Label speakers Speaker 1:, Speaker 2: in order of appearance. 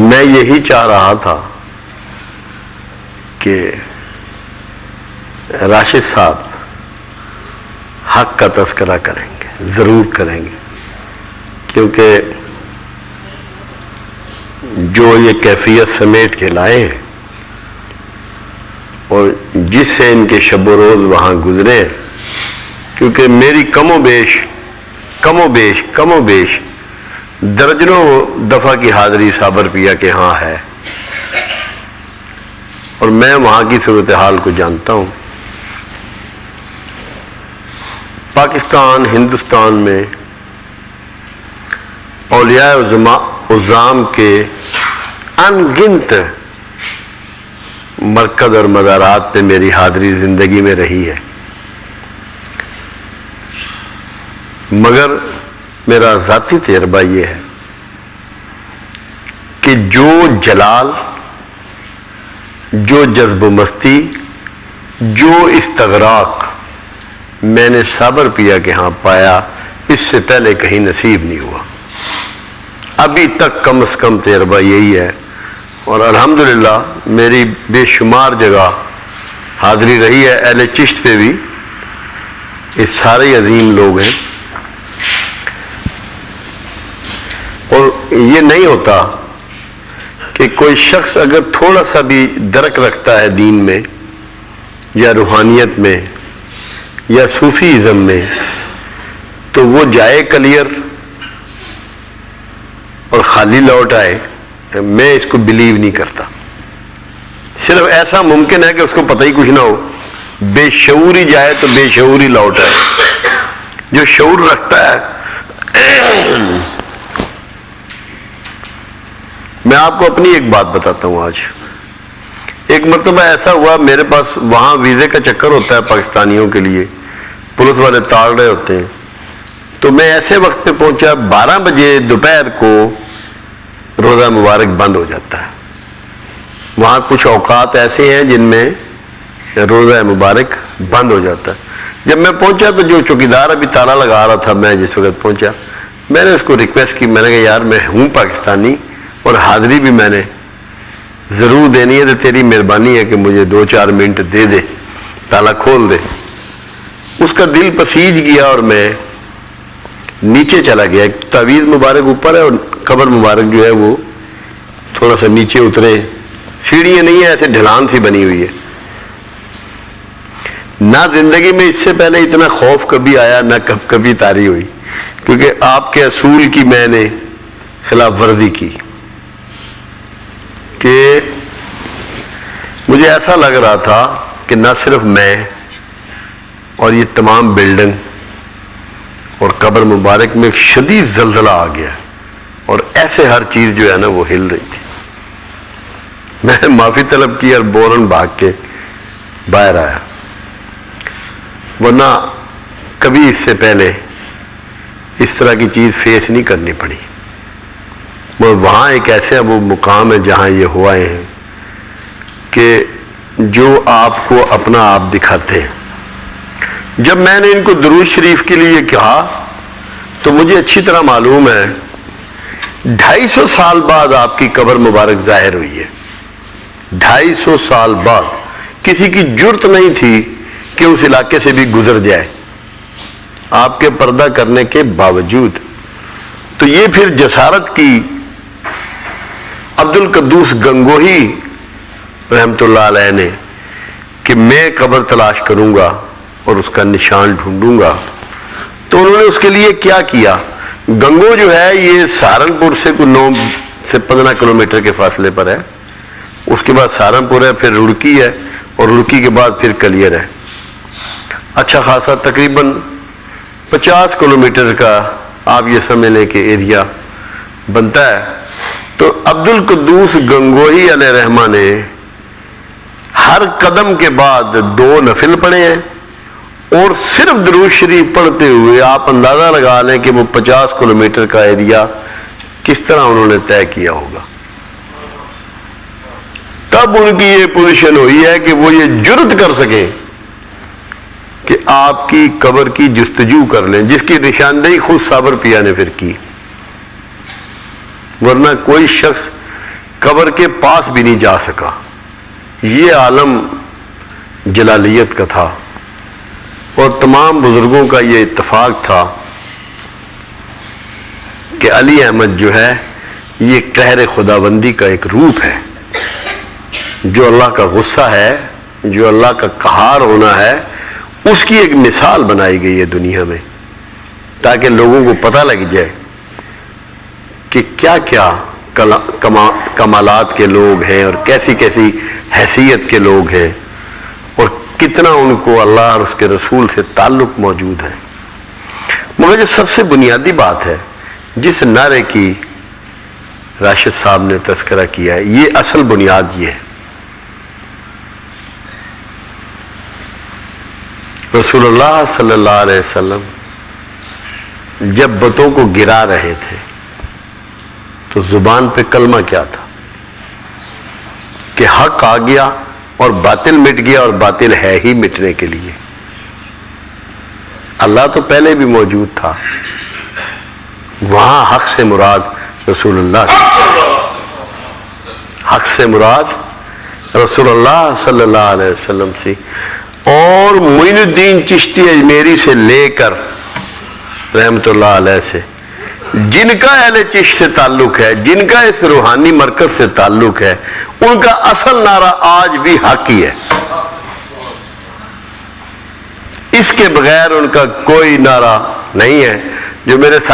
Speaker 1: میں یہی چاہ رہا تھا کہ راشد صاحب حق کا تذکرہ کریں گے، ضرور کریں گے، کیونکہ جو یہ کیفیت سمیٹ کے لائے ہیں اور جس سے ان کے شب و روز وہاں گزرے ہیں، کیونکہ میری کم و بیش درجنوں دفعہ کی حاضری صابر پیا کے ہاں ہے، اور میں وہاں کی صورتحال کو جانتا ہوں۔ پاکستان، ہندوستان میں اولیاء عظام کے ان گنت مرکز اور مزارات پہ میری حاضری زندگی میں رہی ہے، مگر میرا ذاتی تجربہ یہ ہے کہ جو جلال، جو جذب و مستی، جو استغراق میں نے صابر پیا کے ہاں پایا، اس سے پہلے کہیں نصیب نہیں ہوا۔ ابھی تک کم از کم تجربہ یہی ہے، اور الحمدللہ میری بے شمار جگہ حاضری رہی ہے۔ اہل چشت پہ بھی یہ سارے عظیم لوگ ہیں، اور یہ نہیں ہوتا کہ کوئی شخص اگر تھوڑا سا بھی درک رکھتا ہے دین میں یا روحانیت میں یا صوفی ازم میں، تو وہ جائے کلیئر اور خالی لوٹ آئے۔ میں اس کو بلیو نہیں کرتا۔ صرف ایسا ممکن ہے کہ اس کو پتہ ہی کچھ نہ ہو، بے شعوری جائے تو بے شعوری لوٹ آئے۔ جو شعور رکھتا ہے، میں آپ کو اپنی ایک بات بتاتا ہوں۔ آج ایک مرتبہ ایسا ہوا، میرے پاس وہاں ویزے کا چکر ہوتا ہے پاکستانیوں کے لیے، پولیس والے تاڑ رہے ہوتے ہیں، تو میں ایسے وقت پہ پہنچا 12 بجے دوپہر کو روزہ مبارک بند ہو جاتا ہے۔ وہاں کچھ اوقات ایسے ہیں جن میں روزہ مبارک بند ہو جاتا ہے۔ جب میں پہنچا تو جو چوکیدار ابھی تالا لگا رہا تھا، میں جس وقت پہنچا، میں نے اس کو ریکویسٹ کی، میں نے کہا یار میں ہوں پاکستانی اور حاضری بھی میں نے ضرور دینی ہے، تو تیری مہربانی ہے کہ مجھے 2-4 منٹ دے دے، تالا کھول دے۔ اس کا دل پسیج گیا اور میں نیچے چلا گیا۔ ایک تعویذ مبارک اوپر ہے اور قبر مبارک جو ہے وہ تھوڑا سا نیچے اترے، سیڑھیاں نہیں ہیں، ایسے ڈھلان سی بنی ہوئی ہے۔ نہ زندگی میں اس سے پہلے اتنا خوف کبھی آیا، نہ کبھی طاری ہوئی، کیونکہ آپ کے اصول کی میں نے خلاف ورزی کی، کہ مجھے ایسا لگ رہا تھا کہ نہ صرف میں اور یہ تمام بلڈنگ اور قبر مبارک میں ایک شدید زلزلہ آ گیا، اور ایسے ہر چیز جو ہے نا وہ ہل رہی تھی۔ میں نے معافی طلب کی اور بورن بھاگ کے باہر آیا، ورنہ کبھی اس سے پہلے اس طرح کی چیز فیس نہیں کرنی پڑی۔ اور وہاں ایک ایسا وہ مقام ہے جہاں یہ ہوا ہے کہ جو آپ کو اپنا آپ دکھاتے ہیں۔ جب میں نے ان کو درود شریف کے لیے کہا تو مجھے اچھی طرح معلوم ہے 250 سال بعد آپ کی قبر مبارک ظاہر ہوئی ہے۔ 250 سال بعد کسی کی جرت نہیں تھی کہ اس علاقے سے بھی گزر جائے، آپ کے پردہ کرنے کے باوجود۔ تو یہ پھر جسارت کی عبدالقدوس گنگوہی رحمت اللہ علیہ نے کہ میں قبر تلاش کروں گا اور اس کا نشان ڈھونڈوں گا۔ تو انہوں نے اس کے لیے کیا کیا؟ گنگو جو ہے یہ سہارنپور سے کوئی 9 سے 15 کلومیٹر کے فاصلے پر ہے، اس کے بعد سہارنپور ہے، پھر رڑکی ہے، اور رڑکی کے بعد پھر کلیئر ہے۔ اچھا خاصا تقریباً 50 کلومیٹر کا آپ یہ سمجھ لیں کہ ایریا بنتا ہے۔ تو عبدالقدوس گنگوہی علیہ رحمہ نے ہر قدم کے بعد 2 نفل پڑھے ہیں، اور صرف درود شریف پڑھتے ہوئے آپ اندازہ لگا لیں کہ وہ 50 کلومیٹر کا ایریا کس طرح انہوں نے طے کیا ہوگا۔ تب ان کی یہ پوزیشن ہوئی ہے کہ وہ یہ جرت کر سکیں کہ آپ کی قبر کی جستجو کر لیں، جس کی نشاندہی خود صابر پیا نے پھر کی۔ ورنہ کوئی شخص قبر کے پاس بھی نہیں جا سکا. یہ عالم جلالیت کا تھا اور تمام بزرگوں کا یہ اتفاق تھا کہ علی احمد جو ہے یہ قہر خداوندی کا ایک روپ ہے. جو اللہ کا غصہ ہے، جو اللہ کا قہار ہونا ہے، اس کی ایک مثال بنائی گئی ہے دنیا میں، تاکہ لوگوں کو پتہ لگ جائے کہ کیا کیا کمالات کے لوگ ہیں اور کیسی کیسی حیثیت کے لوگ ہیں اور کتنا ان کو اللہ اور اس کے رسول سے تعلق موجود ہے. مگر جو سب سے بنیادی بات ہے جس نعرے کی راشد صاحب نے تذکرہ کیا ہے، یہ اصل بنیاد یہ ہے. رسول اللہ صلی اللہ علیہ وسلم جب بتوں کو گرا رہے تھے تو زبان پہ کلمہ کیا تھا کہ حق آ گیا اور باطل مٹ گیا، اور باطل ہے ہی مٹنے کے لیے. اللہ تو پہلے بھی موجود تھا، وہاں حق سے مراد رسول اللہ تھا. حق سے مراد رسول اللہ صلی اللہ علیہ وسلم سے. اور معین الدین چشتی اجمیری سے لے کر رحمت اللہ علیہ سے جن کا اہل چشت سے تعلق ہے، جن کا اس روحانی مرکز سے تعلق ہے، ان کا اصل نعرہ آج بھی حق ہی ہے. اس کے بغیر ان کا کوئی نعرہ نہیں ہے. جو میرے ساتھ